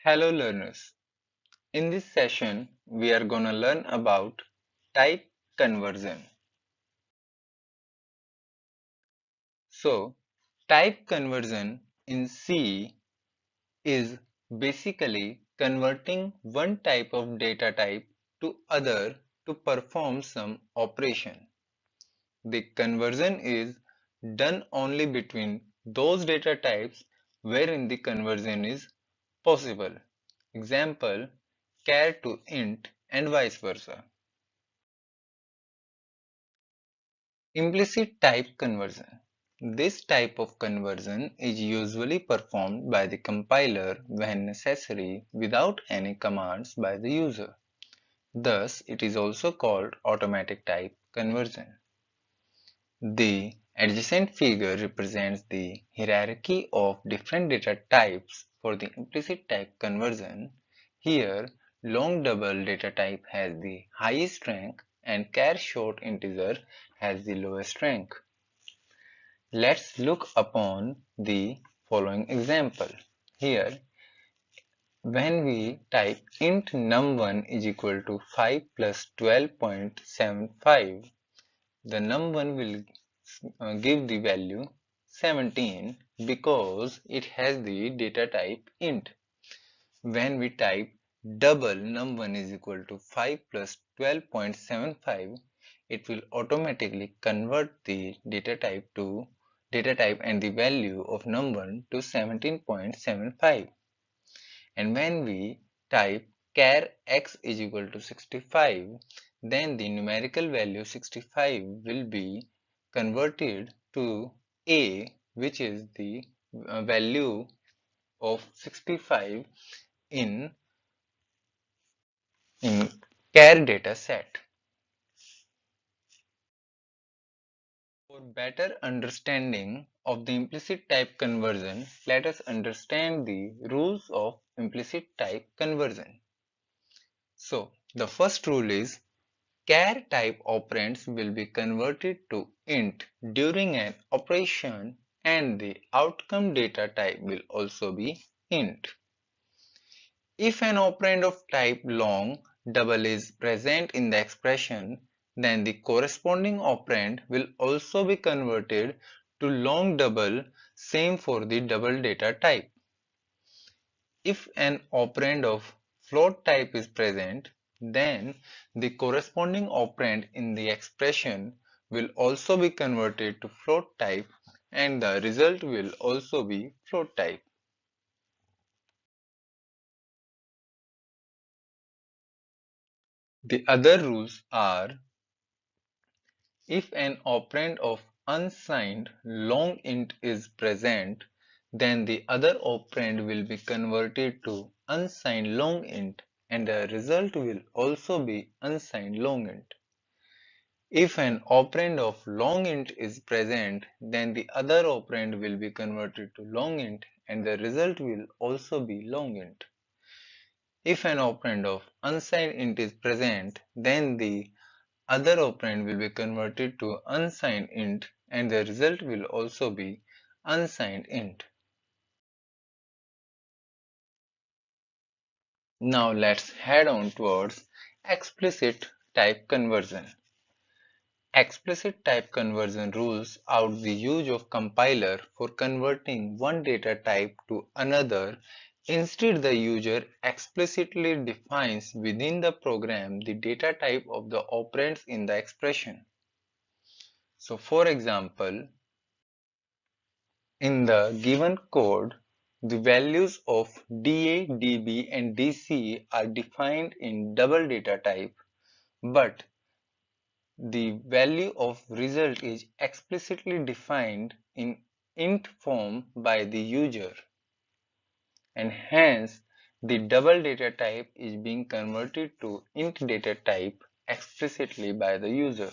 Hello learners. In this session, we are gonna learn about type conversion. So, type conversion in C is basically converting one type of data type to other to perform some operation. The conversion is done only between those data types wherein the conversion is possible. Example, char to int and vice versa. Implicit type conversion. This type of conversion is usually performed by the compiler when necessary without any commands by the user. Thus, it is also called automatic type conversion. The adjacent figure represents the hierarchy of different data types for the implicit type conversion. Here, long double data type has the highest rank and char short integer has the lowest rank. Let's look upon the following example. Here, when we type int num1 is equal to 5 plus 12.75, the num1 will give the value 17 because it has the data type int. When we type double num1 is equal to 5 plus 12.75, it will automatically convert the data type and the value of num1 to 17.75. And when we type char x is equal to 65, then the numerical value 65 will be converted to a, which is the value of 65 in char data set. For better understanding of the implicit type conversion, let us understand the rules of implicit type conversion. So, the first rule is char type operands will be converted to int during an operation and the outcome data type will also be int. If an operand of type long double is present in the expression, then the corresponding operand will also be converted to long double, same for the double data type. If an operand of float type is present, then the corresponding operand in the expression will also be converted to float type and the result will also be float type. The other rules are: if an operand of unsigned long int is present, then the other operand will be converted to unsigned long int and the result will also be unsigned long int. If an operand of long int is present, then the other operand will be converted to long int and the result will also be long int. If an operand of unsigned int is present, then the other operand will be converted to unsigned int and the result will also be unsigned int. Now let's head on towards explicit type conversion. Explicit type conversion rules out the use of compiler for converting one data type to another. Instead, the user explicitly defines within the program the data type of the operands in the expression. So for example, in the given code, the values of DA, DB and DC are defined in double data type, but the value of result is explicitly defined in int form by the user, and hence the double data type is being converted to int data type explicitly by the user.